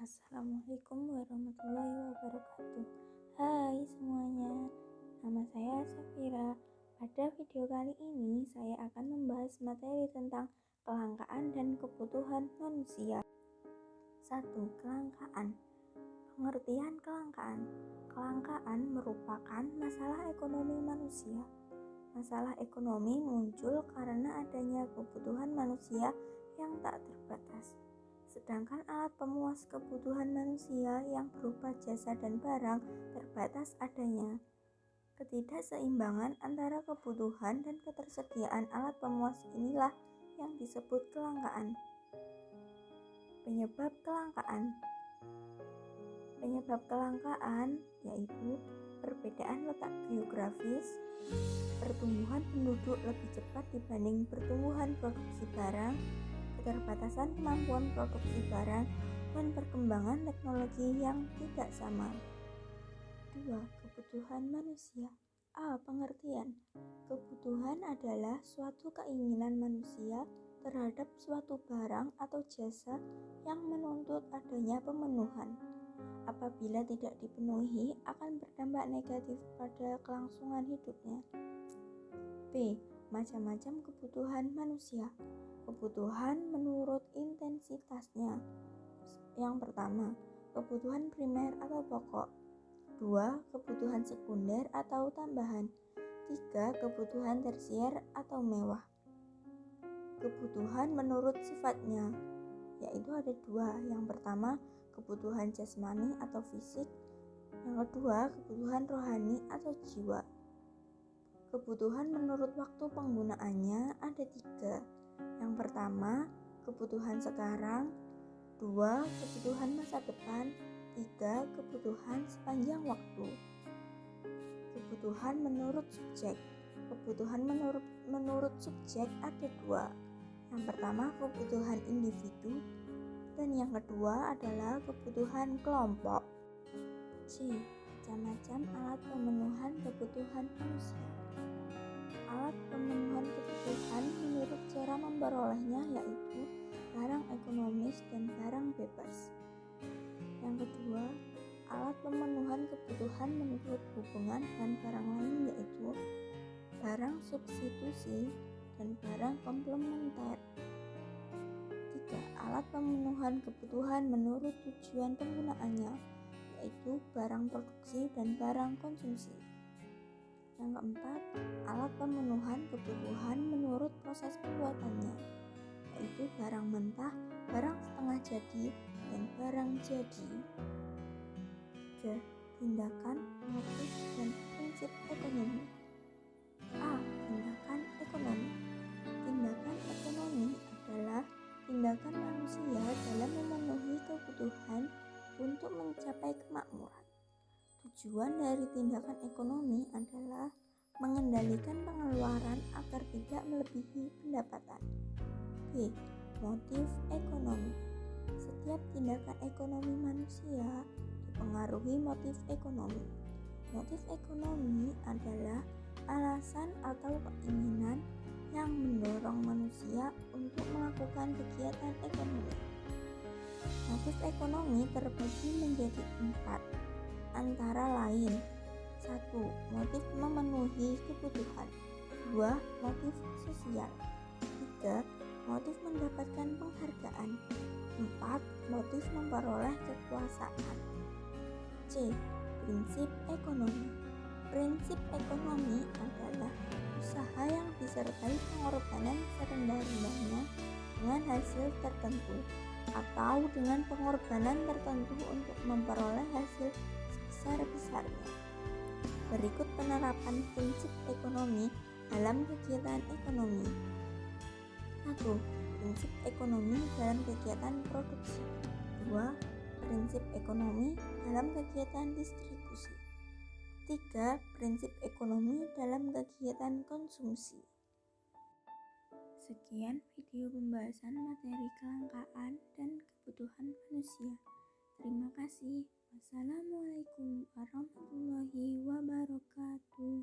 Assalamualaikum warahmatullahi wabarakatuh. Hai semuanya, nama saya Safira. Pada video kali ini saya akan membahas materi tentang kelangkaan dan kebutuhan manusia. 1. Kelangkaan. Pengertian kelangkaan. Kelangkaan merupakan masalah ekonomi manusia. Masalah ekonomi muncul karena adanya kebutuhan manusia yang tak terbatas. Sedangkan alat pemuas kebutuhan manusia yang berupa jasa dan barang terbatas adanya. Ketidakseimbangan antara kebutuhan dan ketersediaan alat pemuas inilah yang disebut kelangkaan. Penyebab kelangkaan. Penyebab kelangkaan yaitu perbedaan letak geografis, pertumbuhan penduduk lebih cepat dibanding pertumbuhan produksi barang, keterbatasan kemampuan produksi barang, dan perkembangan teknologi yang tidak sama. 2. Kebutuhan manusia. A. Pengertian. Kebutuhan adalah suatu keinginan manusia terhadap suatu barang atau jasa yang menuntut adanya pemenuhan. Apabila tidak dipenuhi, akan berdampak negatif pada kelangsungan hidupnya. B. Macam-macam kebutuhan manusia. Kebutuhan menurut intensitasnya. Yang pertama, kebutuhan primer atau pokok. 2. Kebutuhan sekunder atau tambahan. 3. Kebutuhan tersier atau mewah. Kebutuhan menurut sifatnya, yaitu ada 2. Yang pertama, kebutuhan jasmani atau fisik. Yang kedua, kebutuhan rohani atau jiwa. Kebutuhan menurut waktu penggunaannya ada 3. Yang pertama, kebutuhan sekarang. 2. Kebutuhan masa depan. 3. Kebutuhan sepanjang waktu. Kebutuhan menurut subjek. Kebutuhan menurut subjek ada 2. Yang pertama, kebutuhan individu, dan yang kedua adalah kebutuhan kelompok. C. Macam-macam alat pemenuhan kebutuhan manusia. Alat pemenuhan kebutuhan menurut cara memperolehnya yaitu barang ekonomis dan barang bebas. Yang kedua, alat pemenuhan kebutuhan menurut hubungan dan barang lain yaitu barang substitusi dan barang komplementer. 3. Alat pemenuhan kebutuhan menurut tujuan penggunaannya yaitu barang produksi dan barang konsumsi. Yang keempat, alat pemenuhan kebutuhan menurut proses pembuatannya, yaitu barang mentah, barang setengah jadi, dan barang jadi. 3. Tindakan, motif, dan prinsip ekonomi. A. Tindakan ekonomi. Tindakan ekonomi adalah tindakan manusia dalam memenuhi kebutuhan untuk mencapai kemakmuran. Tujuan dari tindakan ekonomi adalah mengendalikan pengeluaran agar tidak melebihi pendapatan. B. Motif ekonomi. Setiap tindakan ekonomi manusia dipengaruhi motif ekonomi. Motif ekonomi adalah alasan atau keinginan yang mendorong manusia untuk melakukan kegiatan ekonomi. Motif ekonomi terbagi menjadi 4, antara lain: 1. Motif memenuhi kebutuhan. 2. Motif sosial. 3. Motif mendapatkan penghargaan. 4. Motif memperoleh kekuasaan. C. Prinsip ekonomi. Prinsip ekonomi adalah usaha yang disertai pengorbanan serendah-rendahnya dengan hasil tertentu atau dengan pengorbanan tertentu untuk memperoleh hasil sebesar-besarnya. Berikut penerapan prinsip ekonomi dalam kegiatan ekonomi. 1. Prinsip ekonomi dalam kegiatan produksi. 2. Prinsip ekonomi dalam kegiatan distribusi. 3. Prinsip ekonomi dalam kegiatan konsumsi. Sekian video pembahasan materi kelangkaan dan kebutuhan manusia. Terima kasih. Wassalamualaikum warahmatullahi wabarakatuh.